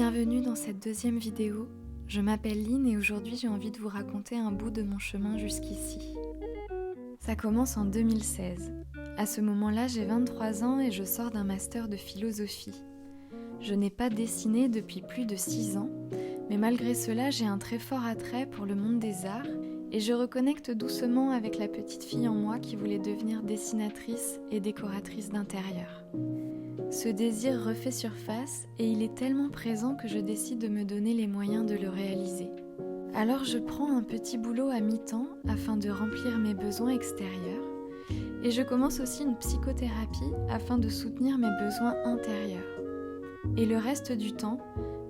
Bienvenue dans cette deuxième vidéo. Je m'appelle Lynn et aujourd'hui j'ai envie de vous raconter un bout de mon chemin jusqu'ici. Ça commence en 2016. À ce moment-là, j'ai 23 ans et je sors d'un master de philosophie. Je n'ai pas dessiné depuis plus de 6 ans, mais malgré cela, j'ai un très fort attrait pour le monde des arts et je reconnecte doucement avec la petite fille en moi qui voulait devenir dessinatrice et décoratrice d'intérieur. Ce désir refait surface et il est tellement présent que je décide de me donner les moyens de le réaliser. Alors je prends un petit boulot à mi-temps afin de remplir mes besoins extérieurs et je commence aussi une psychothérapie afin de soutenir mes besoins intérieurs. Et le reste du temps,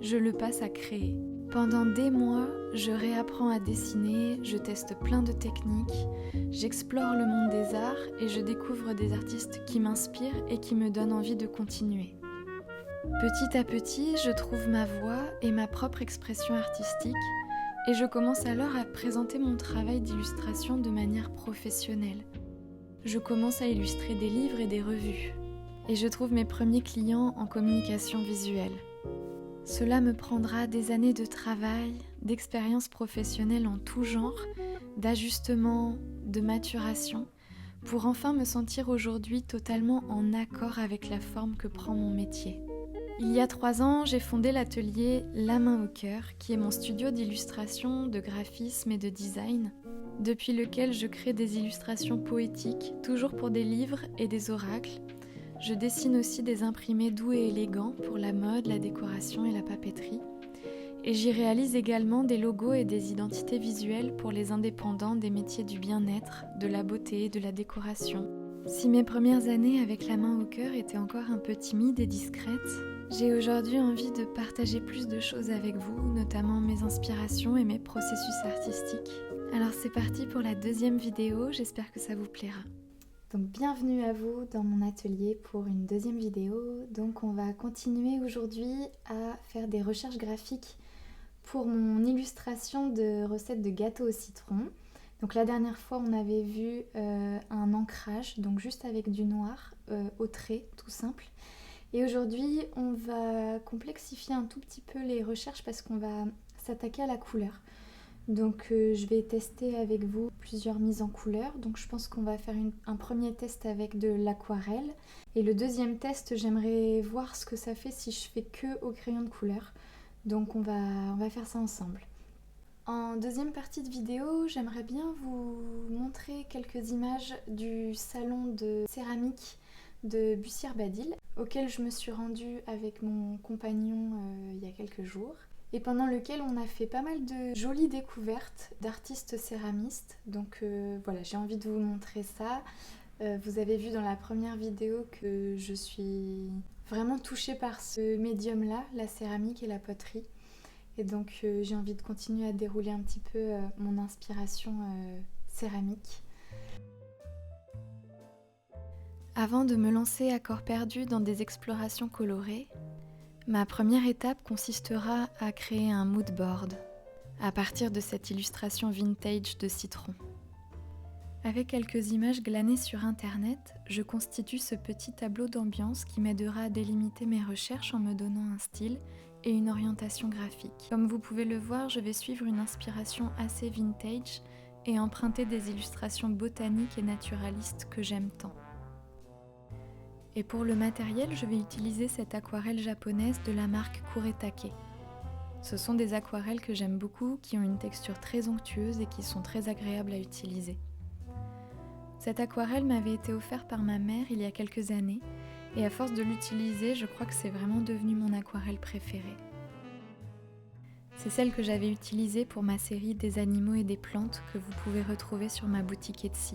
je le passe à créer. Pendant des mois, je réapprends à dessiner, je teste plein de techniques, j'explore le monde des arts et je découvre des artistes qui m'inspirent et qui me donnent envie de continuer. Petit à petit, je trouve ma voix et ma propre expression artistique et je commence alors à présenter mon travail d'illustration de manière professionnelle. Je commence à illustrer des livres et des revues et je trouve mes premiers clients en communication visuelle. Cela me prendra des années de travail, d'expérience professionnelle en tout genre, d'ajustement, de maturation, pour enfin me sentir aujourd'hui totalement en accord avec la forme que prend mon métier. Il y a 3 ans, j'ai fondé l'atelier La Main au Cœur, qui est mon studio d'illustration, de graphisme et de design, depuis lequel je crée des illustrations poétiques, toujours pour des livres et des oracles. Je dessine aussi des imprimés doux et élégants pour la mode, la décoration et la papeterie. Et j'y réalise également des logos et des identités visuelles pour les indépendants des métiers du bien-être, de la beauté, de la décoration. Si mes premières années avec La Main au Cœur étaient encore un peu timides et discrètes, j'ai aujourd'hui envie de partager plus de choses avec vous, notamment mes inspirations et mes processus artistiques. Alors c'est parti pour la deuxième vidéo, j'espère que ça vous plaira. Donc bienvenue à vous dans mon atelier pour une deuxième vidéo. Donc on va continuer aujourd'hui à faire des recherches graphiques pour mon illustration de recettes de gâteaux au citron. Donc la dernière fois on avait vu un ancrage, donc juste avec du noir au trait tout simple. Et aujourd'hui on va complexifier un tout petit peu les recherches parce qu'on va s'attaquer à la couleur. Donc je vais tester avec vous plusieurs mises en couleur. Donc je pense qu'on va faire un premier test avec de l'aquarelle. Et le deuxième test, j'aimerais voir ce que ça fait si je fais que au crayon de couleur. Donc on va faire ça ensemble. En deuxième partie de vidéo, j'aimerais bien vous montrer quelques images du salon de céramique de Bussière-Badil, auquel je me suis rendue avec mon compagnon il y a quelques jours. Et pendant lequel on a fait pas mal de jolies découvertes d'artistes céramistes. Donc voilà, j'ai envie de vous montrer ça. Vous avez vu dans la première vidéo que je suis vraiment touchée par ce médium-là, la céramique et la poterie. Et donc j'ai envie de continuer à dérouler un petit peu mon inspiration céramique. Avant de me lancer à corps perdu dans des explorations colorées, ma première étape consistera à créer un mood board à partir de cette illustration vintage de citron. Avec quelques images glanées sur internet, je constitue ce petit tableau d'ambiance qui m'aidera à délimiter mes recherches en me donnant un style et une orientation graphique. Comme vous pouvez le voir, je vais suivre une inspiration assez vintage et emprunter des illustrations botaniques et naturalistes que j'aime tant. Et pour le matériel, je vais utiliser cette aquarelle japonaise de la marque Kuretake. Ce sont des aquarelles que j'aime beaucoup, qui ont une texture très onctueuse et qui sont très agréables à utiliser. Cette aquarelle m'avait été offerte par ma mère il y a quelques années, et à force de l'utiliser, je crois que c'est vraiment devenu mon aquarelle préférée. C'est celle que j'avais utilisée pour ma série des animaux et des plantes que vous pouvez retrouver sur ma boutique Etsy.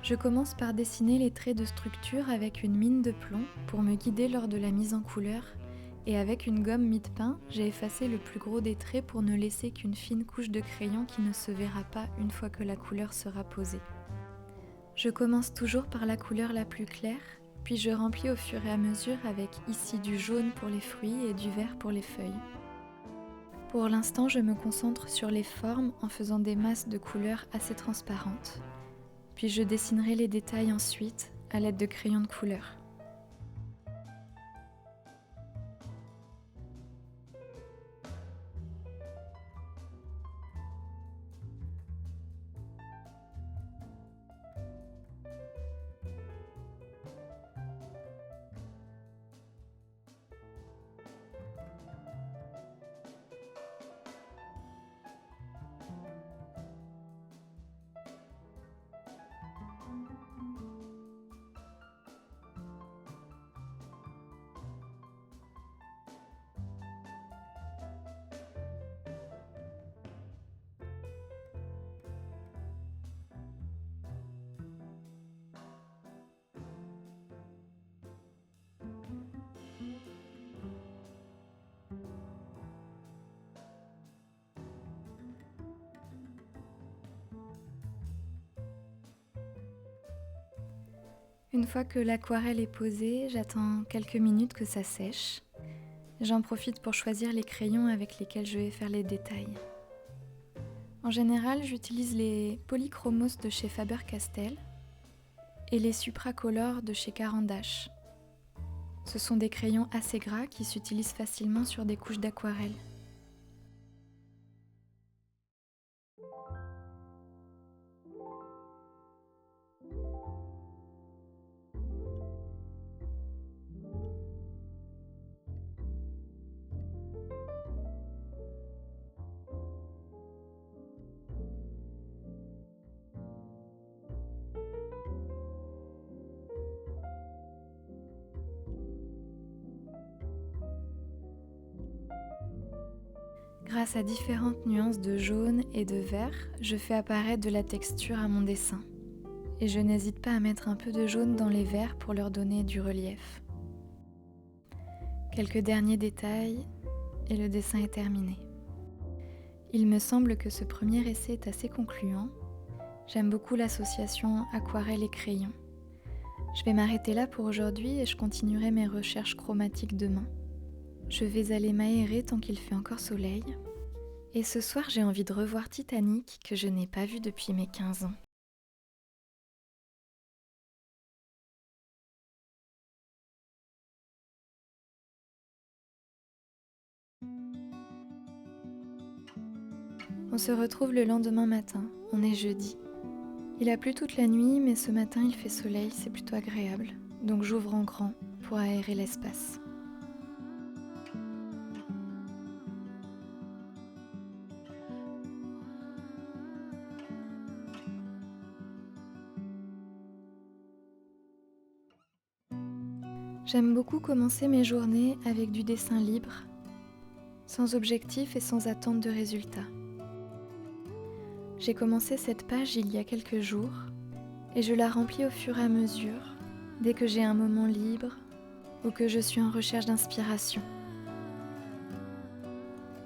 Je commence par dessiner les traits de structure avec une mine de plomb pour me guider lors de la mise en couleur et avec une gomme mie-de-pain, j'ai effacé le plus gros des traits pour ne laisser qu'une fine couche de crayon qui ne se verra pas une fois que la couleur sera posée. Je commence toujours par la couleur la plus claire, puis je remplis au fur et à mesure avec ici du jaune pour les fruits et du vert pour les feuilles. Pour l'instant, je me concentre sur les formes en faisant des masses de couleurs assez transparentes. Puis je dessinerai les détails ensuite à l'aide de crayons de couleur. Une fois que l'aquarelle est posée, j'attends quelques minutes que ça sèche. J'en profite pour choisir les crayons avec lesquels je vais faire les détails. En général, j'utilise les Polychromos de chez Faber-Castell et les Supracolor de chez Caran d'Ache. Ce sont des crayons assez gras qui s'utilisent facilement sur des couches d'aquarelle. Grâce à différentes nuances de jaune et de vert, je fais apparaître de la texture à mon dessin. Et je n'hésite pas à mettre un peu de jaune dans les verts pour leur donner du relief. Quelques derniers détails et le dessin est terminé. Il me semble que ce premier essai est assez concluant. J'aime beaucoup l'association aquarelle et crayon. Je vais m'arrêter là pour aujourd'hui et je continuerai mes recherches chromatiques demain. Je vais aller m'aérer tant qu'il fait encore soleil. Et ce soir, j'ai envie de revoir Titanic que je n'ai pas vu depuis mes 15 ans. On se retrouve le lendemain matin, on est jeudi. Il a plu toute la nuit, mais ce matin il fait soleil, c'est plutôt agréable. Donc j'ouvre en grand pour aérer l'espace. J'aime beaucoup commencer mes journées avec du dessin libre, sans objectif et sans attente de résultat. J'ai commencé cette page il y a quelques jours et je la remplis au fur et à mesure, dès que j'ai un moment libre ou que je suis en recherche d'inspiration.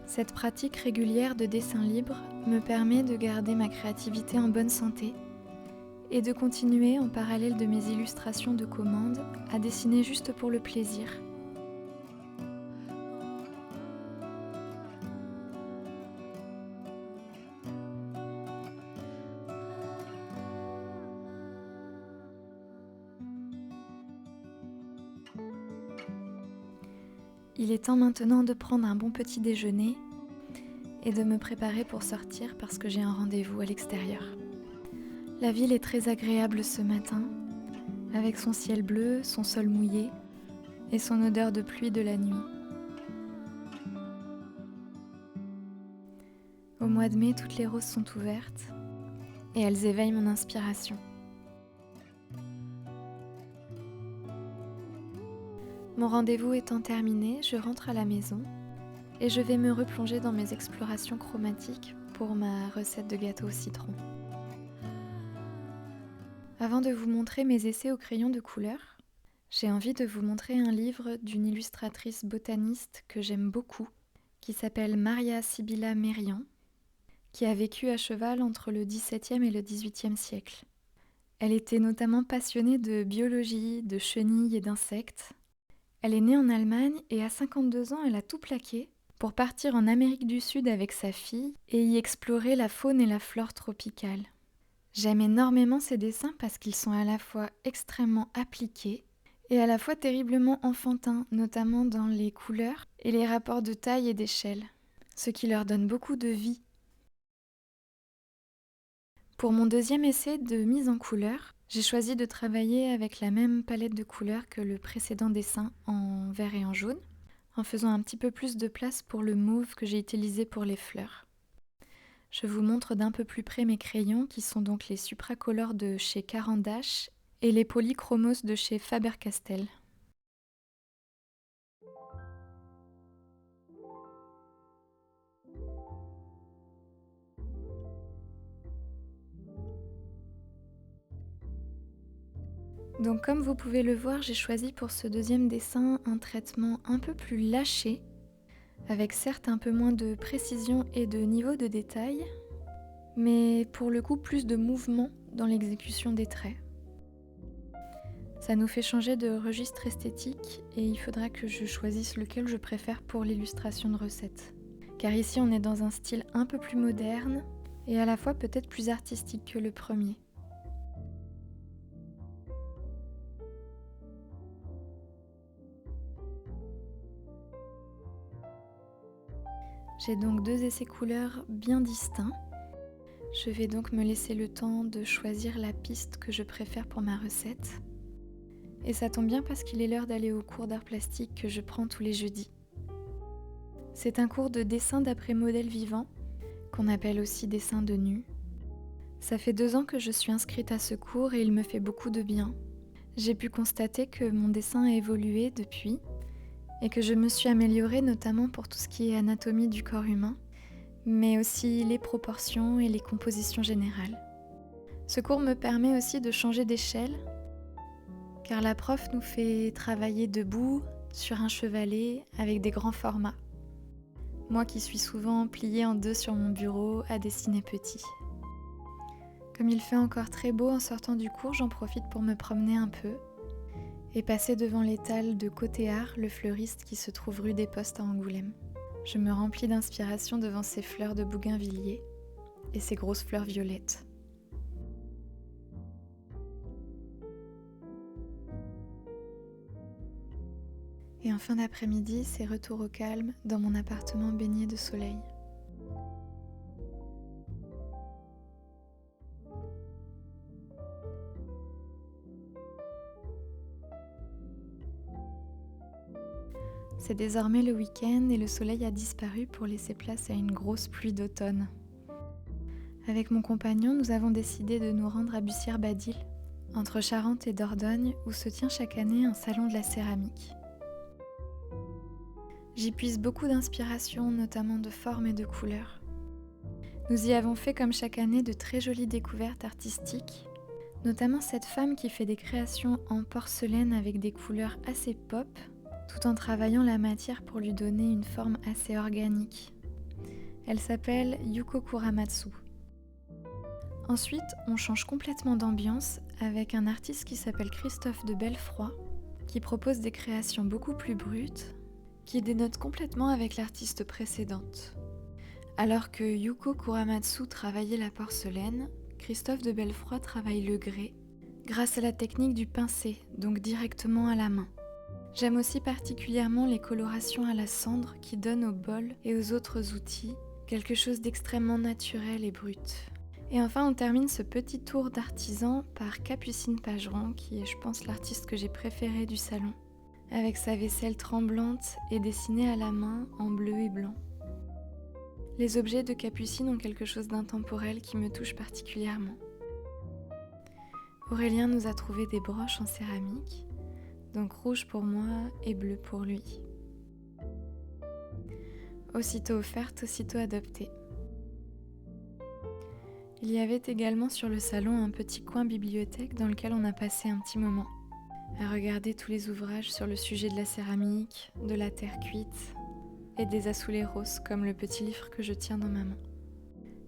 Cette pratique régulière de dessin libre me permet de garder ma créativité en bonne santé et de continuer en parallèle de mes illustrations de commande à dessiner juste pour le plaisir. Il est temps maintenant de prendre un bon petit déjeuner et de me préparer pour sortir parce que j'ai un rendez-vous à l'extérieur. La ville est très agréable ce matin, avec son ciel bleu, son sol mouillé et son odeur de pluie de la nuit. Au mois de mai, toutes les roses sont ouvertes et elles éveillent mon inspiration. Mon rendez-vous étant terminé, je rentre à la maison et je vais me replonger dans mes explorations chromatiques pour ma recette de gâteau au citron. Avant de vous montrer mes essais au crayon de couleur, j'ai envie de vous montrer un livre d'une illustratrice botaniste que j'aime beaucoup, qui s'appelle Maria Sibylla Merian, qui a vécu à cheval entre le XVIIe et le XVIIIe siècle. Elle était notamment passionnée de biologie, de chenilles et d'insectes. Elle est née en Allemagne et à 52 ans, elle a tout plaqué pour partir en Amérique du Sud avec sa fille et y explorer la faune et la flore tropicale. J'aime énormément ses dessins parce qu'ils sont à la fois extrêmement appliqués et à la fois terriblement enfantins, notamment dans les couleurs et les rapports de taille et d'échelle, ce qui leur donne beaucoup de vie. Pour mon deuxième essai de mise en couleur, j'ai choisi de travailler avec la même palette de couleurs que le précédent dessin en vert et en jaune, en faisant un petit peu plus de place pour le mauve que j'ai utilisé pour les fleurs. Je vous montre d'un peu plus près mes crayons qui sont donc les Supracolor de chez Caran d'Ache et les Polychromos de chez Faber-Castell. Donc comme vous pouvez le voir, j'ai choisi pour ce deuxième dessin un traitement un peu plus lâché, avec certes un peu moins de précision et de niveau de détail, mais pour le coup plus de mouvement dans l'exécution des traits. Ça nous fait changer de registre esthétique et il faudra que je choisisse lequel je préfère pour l'illustration de recettes. Car ici on est dans un style un peu plus moderne et à la fois peut-être plus artistique que le premier. J'ai donc 2 essais couleurs bien distincts. Je vais donc me laisser le temps de choisir la piste que je préfère pour ma recette. Et ça tombe bien parce qu'il est l'heure d'aller au cours d'art plastique que je prends tous les jeudis. C'est un cours de dessin d'après modèle vivant, qu'on appelle aussi dessin de nu. Ça fait 2 ans que je suis inscrite à ce cours et il me fait beaucoup de bien. J'ai pu constater que mon dessin a évolué depuis et que je me suis améliorée notamment pour tout ce qui est anatomie du corps humain, mais aussi les proportions et les compositions générales. Ce cours me permet aussi de changer d'échelle, car la prof nous fait travailler debout, sur un chevalet, avec des grands formats. Moi qui suis souvent pliée en 2 sur mon bureau à dessiner petit. Comme il fait encore très beau en sortant du cours, j'en profite pour me promener un peu et passer devant l'étal de Côté Art, le fleuriste qui se trouve rue des Postes à Angoulême. Je me remplis d'inspiration devant ces fleurs de bougainvilliers et ces grosses fleurs violettes. Et en fin d'après-midi, c'est retour au calme dans mon appartement baigné de soleil. C'est désormais le week-end et le soleil a disparu pour laisser place à une grosse pluie d'automne. Avec mon compagnon, nous avons décidé de nous rendre à Bussière-Badil, entre Charente et Dordogne, où se tient chaque année un salon de la céramique. J'y puise beaucoup d'inspiration, notamment de formes et de couleurs. Nous y avons fait comme chaque année de très jolies découvertes artistiques, notamment cette femme qui fait des créations en porcelaine avec des couleurs assez pop, tout en travaillant la matière pour lui donner une forme assez organique. Elle s'appelle Yuko Kuramatsu. Ensuite, on change complètement d'ambiance avec un artiste qui s'appelle Christophe de Belfroy, qui propose des créations beaucoup plus brutes, qui dénotent complètement avec l'artiste précédente. Alors que Yuko Kuramatsu travaillait la porcelaine, Christophe de Belfroy travaille le grès, grâce à la technique du pincé, donc directement à la main. J'aime aussi particulièrement les colorations à la cendre qui donnent au bol et aux autres outils quelque chose d'extrêmement naturel et brut. Et enfin, on termine ce petit tour d'artisan par Capucine Pageron, qui est, je pense, l'artiste que j'ai préféré du salon, avec sa vaisselle tremblante et dessinée à la main en bleu et blanc. Les objets de Capucine ont quelque chose d'intemporel qui me touche particulièrement. Aurélien nous a trouvé des broches en céramique, donc rouge pour moi et bleu pour lui. Aussitôt offerte, aussitôt adoptée. Il y avait également sur le salon un petit coin bibliothèque dans lequel on a passé un petit moment, à regarder tous les ouvrages sur le sujet de la céramique, de la terre cuite et des azulejos comme le petit livre que je tiens dans ma main.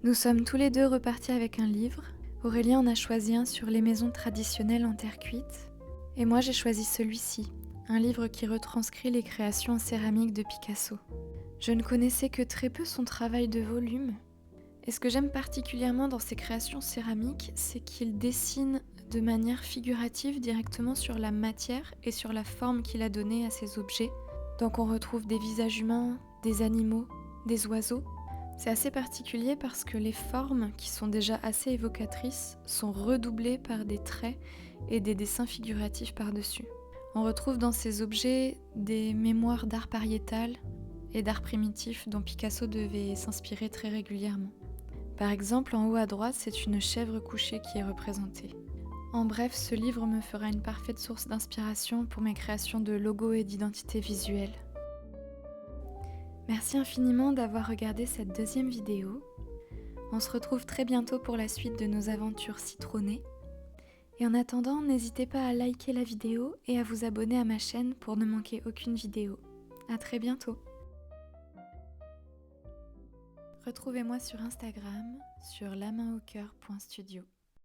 Nous sommes tous les deux repartis avec un livre. Aurélien en a choisi un sur les maisons traditionnelles en terre cuite. Et moi j'ai choisi celui-ci, un livre qui retranscrit les créations en céramique de Picasso. Je ne connaissais que très peu son travail de volume. Et ce que j'aime particulièrement dans ses créations céramiques, c'est qu'il dessine de manière figurative directement sur la matière et sur la forme qu'il a donnée à ses objets. Donc on retrouve des visages humains, des animaux, des oiseaux. C'est assez particulier parce que les formes, qui sont déjà assez évocatrices, sont redoublées par des traits et des dessins figuratifs par-dessus. On retrouve dans ces objets des mémoires d'art pariétal et d'art primitif dont Picasso devait s'inspirer très régulièrement. Par exemple, en haut à droite, c'est une chèvre couchée qui est représentée. En bref, ce livre me fera une parfaite source d'inspiration pour mes créations de logos et d'identité visuelle. Merci infiniment d'avoir regardé cette deuxième vidéo. On se retrouve très bientôt pour la suite de nos aventures citronnées. Et en attendant, n'hésitez pas à liker la vidéo et à vous abonner à ma chaîne pour ne manquer aucune vidéo. À très bientôt. Retrouvez-moi sur Instagram sur lamainaucoeur.studio.